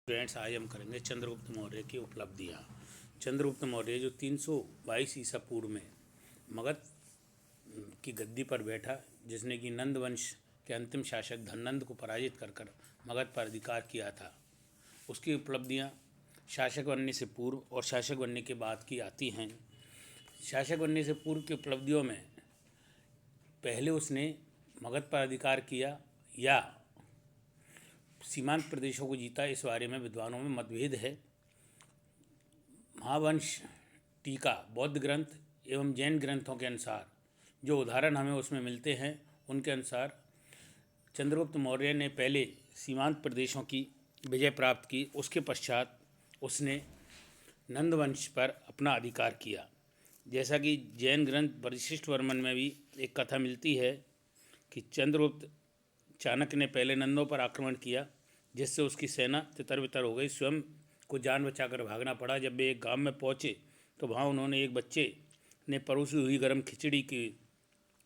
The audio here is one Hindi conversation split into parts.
फ्रेंड्स, आज हम करेंगे चंद्रगुप्त मौर्य की उपलब्धियाँ। चंद्रगुप्त मौर्य जो 322 ईसा पूर्व में मगध की गद्दी पर बैठा, जिसने कि नंद वंश के अंतिम शासक धननंद को पराजित कर मगध पर अधिकार किया था, उसकी उपलब्धियाँ शासक बनने से पूर्व और शासक बनने के बाद की आती हैं। शासक बनने से पूर्व की उपलब्धियों में पहले उसने मगध पर अधिकार किया या सीमांत प्रदेशों को जीता, इस बारे में विद्वानों में मतभेद है। महावंश, टीका, बौद्ध ग्रंथ एवं जैन ग्रंथों के अनुसार जो उदाहरण हमें उसमें मिलते हैं, उनके अनुसार चंद्रगुप्त मौर्य ने पहले सीमांत प्रदेशों की विजय प्राप्त की। उसके पश्चात उसने नंद वंश पर अपना अधिकार किया। जैसा कि जैन ग्रंथ वशिष्ठ वर्मन में भी एक कथा मिलती है कि चंद्रगुप्त चाणक्य ने पहले नंदों पर आक्रमण किया, जिससे उसकी सेना तितर बितर हो गई। स्वयं को जान बचाकर भागना पड़ा। जब वे एक गांव में पहुंचे तो वहां उन्होंने एक बच्चे ने परोसी हुई गर्म खिचड़ी के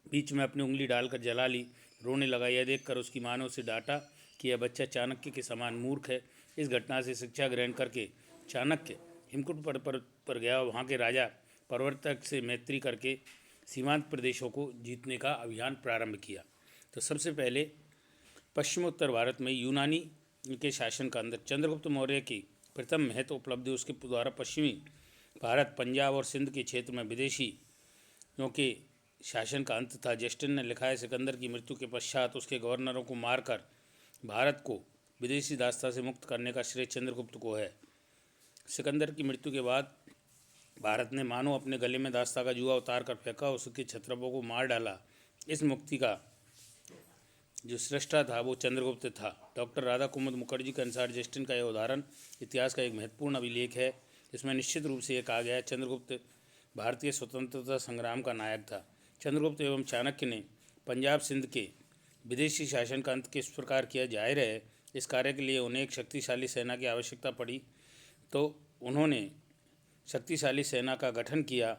बीच में अपनी उंगली डालकर जला ली। रोने लगा। यह देखकर उसकी माँ ने उसे डांटा कि यह बच्चा चाणक्य के समान मूर्ख है। इस घटना से शिक्षा ग्रहण करके चाणक्य हिमकुट पर गया। वहाँ के राजा प्रवर्तक से मैत्री करके सीमांत प्रदेशों को जीतने का अभियान प्रारंभ किया। तो सबसे पहले पश्चिमोत्तर भारत में यूनानी के शासन का अंदर चंद्रगुप्त मौर्य की प्रथम महत्व उपलब्धि उसके द्वारा पश्चिमी भारत, पंजाब और सिंध के क्षेत्र में विदेशियों के शासन का अंत था। जस्टिन ने लिखा है, सिकंदर की मृत्यु के पश्चात उसके गवर्नरों को मारकर भारत को विदेशी दास्ता से मुक्त करने का श्रेय चंद्रगुप्त को है। सिकंदर की मृत्यु के बाद भारत ने मानो अपने गले में दास्ता का जुआ उतार कर फेंका, उसके क्षत्रपों को मार डाला। इस मुक्ति का जो सृष्टा था वो चंद्रगुप्त था। डॉक्टर राधा कुमुद मुखर्जी के अनुसार जस्टिन का यह उदाहरण इतिहास का एक महत्वपूर्ण अभिलेख है। इसमें निश्चित रूप से यह कहा गया है, चंद्रगुप्त भारतीय स्वतंत्रता संग्राम का नायक था। चंद्रगुप्त एवं चाणक्य ने पंजाब सिंध के विदेशी शासन का अंत किस प्रकार किया, जाहिर है इस कार्य के लिए उन्हें एक शक्तिशाली सेना की आवश्यकता पड़ी, तो उन्होंने शक्तिशाली सेना का गठन किया।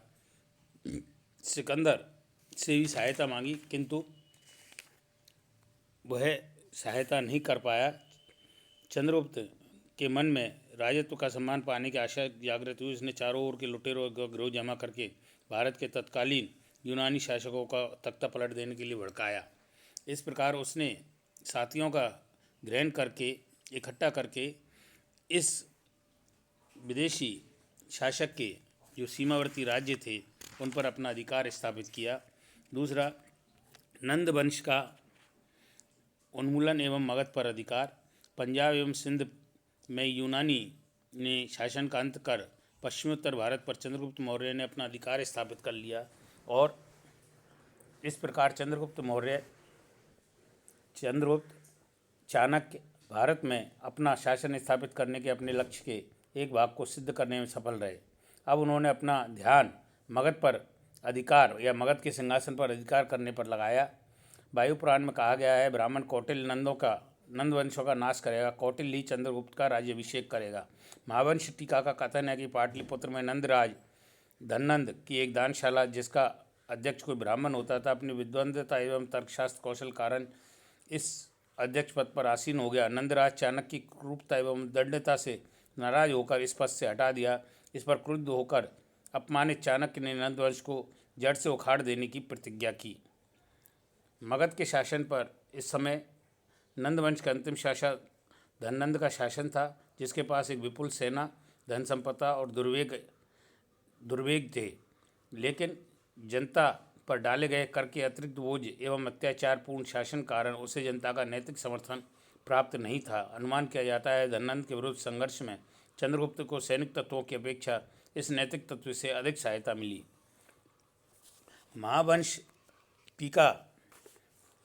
सिकंदर से भी सहायता मांगी, किंतु वह सहायता नहीं कर पाया। चंद्रगुप्त के मन में राजत्व का सम्मान पाने की आशा जागृत हुई। उसने चारों ओर के लुटेरों का गिरोह जमा करके भारत के तत्कालीन यूनानी शासकों का तख्ता पलट देने के लिए भड़काया। इस प्रकार उसने साथियों का ग्रहण करके इकट्ठा करके इस विदेशी शासक के जो सीमावर्ती राज्य थे उन पर अपना अधिकार स्थापित किया। दूसरा, नंद वंश का उन्मूलन एवं मगध पर अधिकार। पंजाब एवं सिंध में यूनानी ने शासन का अंत कर पश्चिमोत्तर भारत पर चंद्रगुप्त मौर्य ने अपना अधिकार स्थापित कर लिया और इस प्रकार चंद्रगुप्त चाणक्य भारत में अपना शासन स्थापित करने के अपने लक्ष्य के एक भाग को सिद्ध करने में सफल रहे। अब उन्होंने अपना ध्यान मगध पर अधिकार या मगध के सिंहासन पर अधिकार करने पर लगाया। वायु पुराण में कहा गया है, ब्राह्मण कौटिल्य नंद वंशों का नाश करेगा, कौटिल्य ही चंद्रगुप्त का राज्याभिषेक करेगा। महावंश टीका का कथन है कि पाटलिपुत्र में नंदराज धननंद की एक दानशाला, जिसका अध्यक्ष कोई ब्राह्मण होता था, अपनी विद्वंदता एवं तर्कशास्त्र कौशल कारण इस अध्यक्ष पद पर आसीन हो गया। नंदराज चाणक्य की क्रूरता एवं दंडता से नाराज होकर इस पद से हटा दिया। इस पर क्रुद्ध होकर अपमानित चाणक्य ने नंदवंश को जड़ से उखाड़ देने की प्रतिज्ञा की। मगध के शासन पर इस समय नंदवंश का अंतिम शासक धननंद का शासन था, जिसके पास एक विपुल सेना, धन संपदा और दुर्वेग थे, लेकिन जनता पर डाले गए कर के अतिरिक्त बोझ एवं अत्याचारपूर्ण शासन कारण उसे जनता का नैतिक समर्थन प्राप्त नहीं था। अनुमान किया जाता है धननंद के विरुद्ध संघर्ष में चंद्रगुप्त को सैनिक तत्वों की अपेक्षा इस नैतिक तत्व से अधिक सहायता मिली। महावंश टीका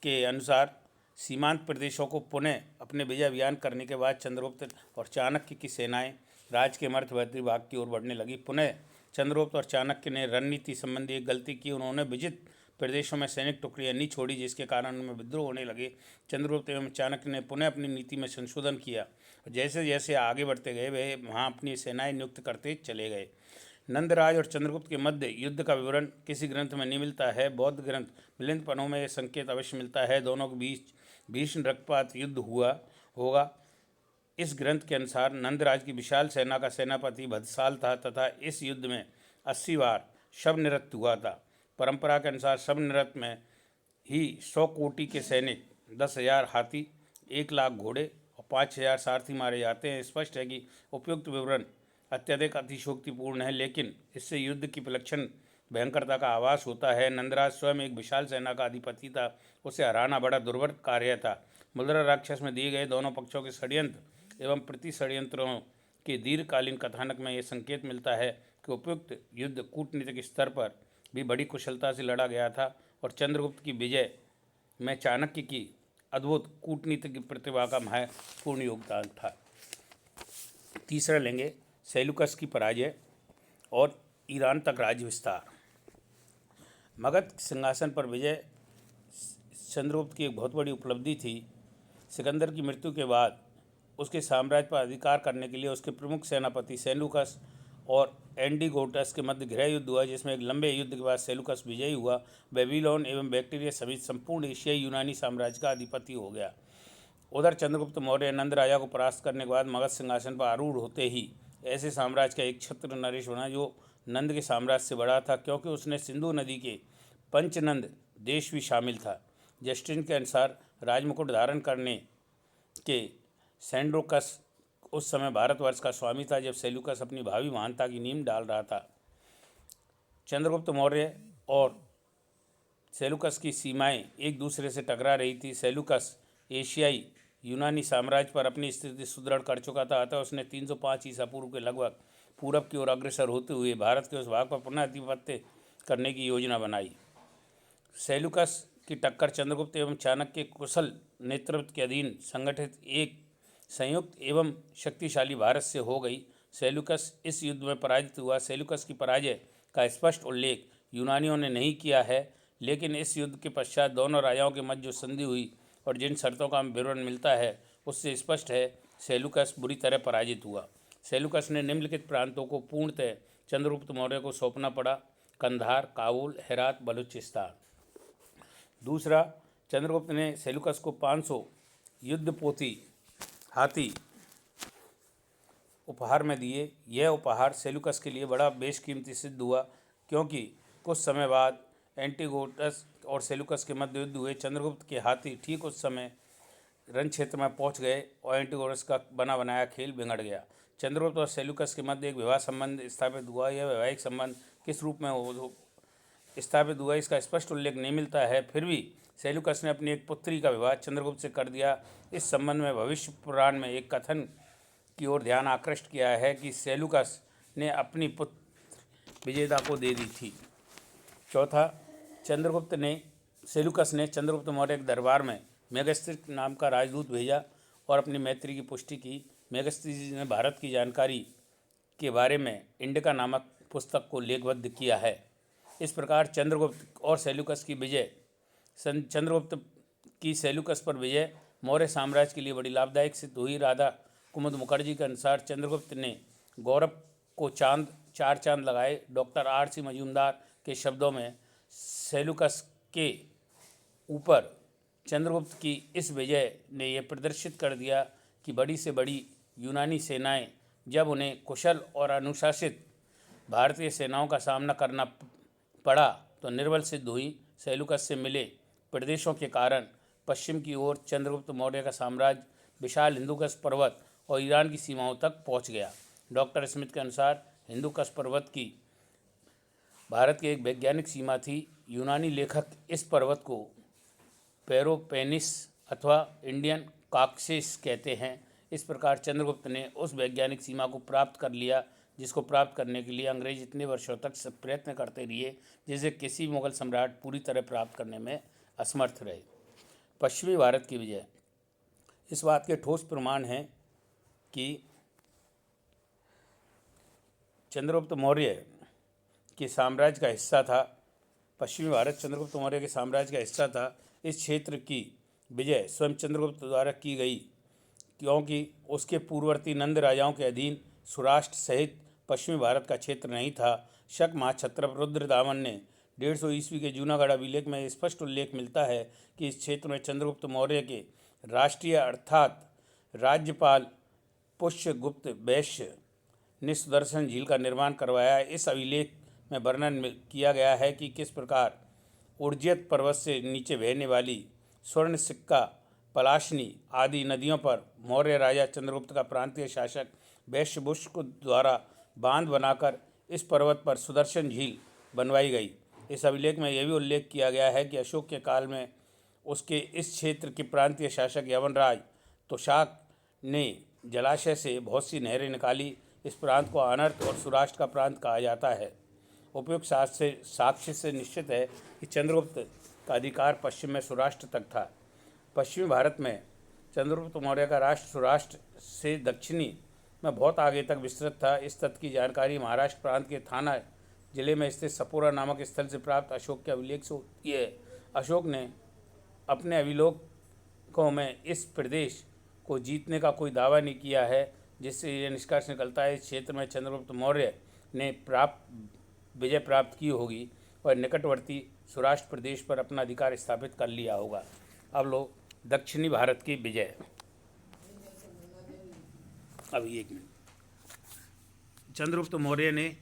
के अनुसार सीमांत प्रदेशों को पुनः अपने विजय अभियान करने के बाद चंद्रगुप्त और चाणक्य की सेनाएं राज्य के मध्यवर्ती भाग की ओर बढ़ने लगी। पुनः चंद्रगुप्त और चाणक्य ने रणनीति संबंधी एक गलती की। उन्होंने विजित प्रदेशों में सैनिक टुकड़ियां नहीं छोड़ी, जिसके कारण उनमें विद्रोह होने लगे। चंद्रगुप्त एवं चाणक्य ने पुनः अपनी नीति में संशोधन किया। जैसे जैसे आगे बढ़ते गए वे वहाँ अपनी सेनाएं नियुक्त करते चले गए। नंदराज और चंद्रगुप्त के मध्य युद्ध का विवरण किसी ग्रंथ में नहीं मिलता है। बौद्ध ग्रंथ मिलिंद पन्नों में यह संकेत अवश्य मिलता है, दोनों के बीच भीषण रक्तपात युद्ध हुआ होगा। इस ग्रंथ के अनुसार नंदराज की विशाल सेना का सेनापति भद्रसाल था तथा इस युद्ध में 80 बार शवनिरस्त हुआ था। परंपरा के अनुसार शवनिरस्त में ही 100 कोटि के सैनिक, 10,000 हाथी, 1 लाख घोड़े और 5,000 सारथी मारे जाते हैं। स्पष्ट है कि उपयुक्त विवरण अत्यधिक अतिशयोक्तिपूर्ण है, लेकिन इससे युद्ध की विलक्षण भयंकरता का आभास होता है। नंदराज स्वयं एक विशाल सेना का अधिपति था। उसे हराना बड़ा दुर्भर कार्य था। मुद्रा राक्षस में दिए गए दोनों पक्षों के षड्यंत्र एवं प्रति षड्यंत्रों के दीर्घकालीन कथानक में यह संकेत मिलता है कि उपयुक्त युद्ध कूटनीतिक स्तर पर भी बड़ी कुशलता से लड़ा गया था और चंद्रगुप्त की विजय में चाणक्य की अद्भुत कूटनीतिक प्रतिभा का महत्वपूर्ण योगदान था। तीसरा लेंगे सेल्यूकस की पराजय और ईरान तक राज्य विस्तार। मगध सिंहासन पर विजय चंद्रगुप्त की एक बहुत बड़ी उपलब्धि थी। सिकंदर की मृत्यु के बाद उसके साम्राज्य पर अधिकार करने के लिए उसके प्रमुख सेनापति सेल्यूकस और एंडीगोटस के मध्य गृह युद्ध हुआ, जिसमें एक लंबे युद्ध के बाद सेल्यूकस विजयी हुआ। बेबीलोन एवं बैक्टीरिया समेत संपूर्ण एशियाई यूनानी साम्राज्य का अधिपति हो गया। उधर चंद्रगुप्त मौर्य नंद राजा को परास्त करने के बाद मगध सिंहासन पर आरूढ़ होते ही ऐसे साम्राज्य का एक छत्र नरेश बना जो नंद के साम्राज्य से बड़ा था, क्योंकि उसने सिंधु नदी के पंचनंद देश भी शामिल था। जस्टिन के अनुसार राजमुकुट धारण करने के सैंड्रोकस उस समय भारतवर्ष का स्वामी था, जब सेल्यूकस अपनी भावी महानता की नींव डाल रहा था। चंद्रगुप्त मौर्य और सेल्यूकस की सीमाएं एक दूसरे से टकरा रही थी। सेल्यूकस एशियाई यूनानी साम्राज्य पर अपनी स्थिति सुदृढ़ कर चुका था, अतः उसने 305 ईसा पूर्व के लगभग पूरब की ओर अग्रसर होते हुए भारत के उस भाग पर पुनः आधिपत्य करने की योजना बनाई। सेल्यूकस की टक्कर चंद्रगुप्त एवं चाणक्य के कुशल नेतृत्व के अधीन संगठित एक संयुक्त एवं शक्तिशाली भारत से हो गई। सेल्यूकस इस युद्ध में पराजित हुआ। सेल्यूकस की पराजय का स्पष्ट उल्लेख यूनानियों ने नहीं किया है, लेकिन इस युद्ध के पश्चात दोनों राजाओं के मध्य जो संधि हुई और जिन शर्तों का विवरण मिलता है उससे स्पष्ट है सेल्यूकस बुरी तरह पराजित हुआ। सेल्यूकस ने निम्नलिखित प्रांतों को पूर्णतः चंद्रगुप्त मौर्य को सौंपना पड़ा: कंधार, काबुल, हेरात, बलूचिस्तान। दूसरा, चंद्रगुप्त ने सेल्यूकस को 500 युद्धपोती हाथी उपहार में दिए। यह उपहार सेल्यूकस के लिए बड़ा बेशकीमती सिद्ध हुआ, क्योंकि कुछ समय बाद एंटीगोटस और सेल्यूकस के मध्य युद्ध हुए। चंद्रगुप्त के हाथी ठीक उस समय रण क्षेत्र में पहुंच गए और एंटीगोटस का बना बनाया खेल बिगड़ गया। चंद्रगुप्त और सेल्यूकस के मध्य एक विवाह संबंध स्थापित हुआ। यह वैवाहिक संबंध किस रूप में स्थापित हुआ इसका स्पष्ट उल्लेख नहीं मिलता है, फिर भी सेल्यूकस ने अपनी एक पुत्री का विवाह चंद्रगुप्त से कर दिया। इस संबंध में भविष्य पुराण में एक कथन की ओर ध्यान आकृष्ट किया है कि सेल्यूकस ने अपनी पुत्र विजेता को दे दी थी। चौथा, सेल्यूकस ने चंद्रगुप्त मौर्य के दरबार में मेगस्थिस नाम का राजदूत भेजा और अपनी मैत्री की पुष्टि की। मेगस्थिस ने भारत की जानकारी के बारे में इंडिका नामक पुस्तक को लेखबद्ध किया है। इस प्रकार चंद्रगुप्त और सेल्यूकस की विजय चंद्रगुप्त की सेल्यूकस पर विजय मौर्य साम्राज्य के लिए बड़ी लाभदायक सिद्ध हुई। राधा कुमुद मुखर्जी के अनुसार चंद्रगुप्त ने गौरव को चार चांद लगाए। Doctor R.C. मजूमदार के शब्दों में सेल्यूकस के ऊपर चंद्रगुप्त की इस विजय ने यह प्रदर्शित कर दिया कि बड़ी से बड़ी यूनानी सेनाएं जब उन्हें कुशल और अनुशासित भारतीय सेनाओं का सामना करना पड़ा तो निर्बल सिद्ध हुई। सेल्यूकस से मिले प्रदेशों के कारण पश्चिम की ओर चंद्रगुप्त मौर्य का साम्राज्य विशाल हिंदुकुश पर्वत और ईरान की सीमाओं तक पहुंच गया। डॉक्टर स्मिथ के अनुसार हिंदुकुश पर्वत की भारत की एक वैज्ञानिक सीमा थी। यूनानी लेखक इस पर्वत को पेरोपेनिस अथवा इंडियन कॉकसेस कहते हैं। इस प्रकार चंद्रगुप्त ने उस वैज्ञानिक सीमा को प्राप्त कर लिया, जिसको प्राप्त करने के लिए अंग्रेज इतने वर्षों तक प्रयत्न करते रहे, जिसे किसी मुगल सम्राट पूरी तरह प्राप्त करने में असमर्थ रहे। पश्चिमी भारत की विजय। इस बात के ठोस प्रमाण हैं कि चंद्रगुप्त मौर्य के साम्राज्य का हिस्सा था। पश्चिमी भारत चंद्रगुप्त मौर्य के साम्राज्य का हिस्सा था। इस क्षेत्र की विजय स्वयं चंद्रगुप्त द्वारा की गई, क्योंकि उसके पूर्ववर्ती नंद राजाओं के अधीन सौराष्ट्र सहित पश्चिमी भारत का क्षेत्र नहीं था। शक महाक्षत्रप रुद्रदामन ने 150 ईस्वी के जूनागढ़ अभिलेख में स्पष्ट उल्लेख मिलता है कि इस क्षेत्र में चंद्रगुप्त मौर्य के राष्ट्रीय अर्थात राज्यपाल पुष्यगुप्त वैश्य ने सुदर्शन झील का निर्माण करवाया। इस अभिलेख में वर्णन किया गया है कि किस प्रकार उर्जियत पर्वत से नीचे बहने वाली स्वर्ण सिक्का, पलाशनी आदि नदियों पर मौर्य राजा चंद्रगुप्त का प्रांतीय शासक वैश्यवुष्क द्वारा बांध बनाकर इस पर्वत पर सुदर्शन झील बनवाई गई। इस अभिलेख में यह भी उल्लेख किया गया है कि अशोक के काल में उसके इस क्षेत्र के प्रांतीय शासक यवनराज तोशाक ने जलाशय से बहुत सी नहरें निकाली। इस प्रांत को अनर्थ और सुराष्ट्र का प्रांत कहा जाता है। उपयुक्त साक्ष्य से निश्चित है कि चंद्रगुप्त का अधिकार पश्चिम में सौराष्ट्र तक था। पश्चिमी भारत में चंद्रगुप्त मौर्य का राष्ट्र सौराष्ट्र से दक्षिणी में बहुत आगे तक विस्तृत था। इस तथ्य की जानकारी महाराष्ट्र प्रांत के थाना जिले में स्थित सपोरा नामक स्थल से प्राप्त अशोक के अभिलेख से होती है। अशोक ने अपने अभिलेखों में इस प्रदेश को जीतने का कोई दावा नहीं किया है, जिससे यह निष्कर्ष निकलता है इस क्षेत्र में चंद्रगुप्त मौर्य ने विजय प्राप्त की होगी और निकटवर्ती सौराष्ट्र प्रदेश पर अपना अधिकार स्थापित कर लिया होगा। अब लो दक्षिणी भारत की विजय। अभी एक मिनट। चंद्रगुप्त मौर्य ने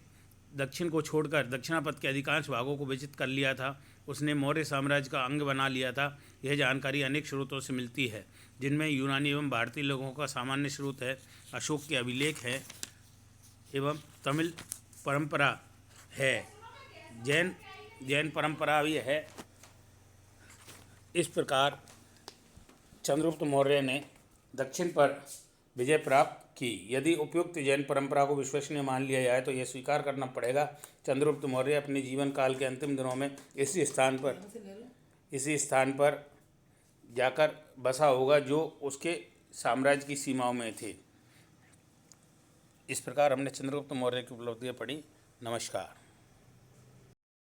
दक्षिण को छोड़कर दक्षिणापथ के अधिकांश भागों को विजित कर लिया था। उसने मौर्य साम्राज्य का अंग बना लिया था। यह जानकारी अनेक स्रोतों से मिलती है, जिनमें यूनानी एवं भारतीय लोगों का सामान्य स्रोत है, अशोक के अभिलेख है एवं तमिल परंपरा है, जैन परंपरा भी है। इस प्रकार चंद्रगुप्त मौर्य ने दक्षिण पर विजय प्राप्त की। यदि उपयुक्त जैन परंपरा को विश्वसनीय मान लिया जाए तो यह स्वीकार करना पड़ेगा चंद्रगुप्त मौर्य अपने जीवन काल के अंतिम दिनों में इसी स्थान पर जाकर बसा होगा जो उसके साम्राज्य की सीमाओं में थे। इस प्रकार हमने चंद्रगुप्त मौर्य की उपलब्धियाँ पढ़ी। नमस्कार।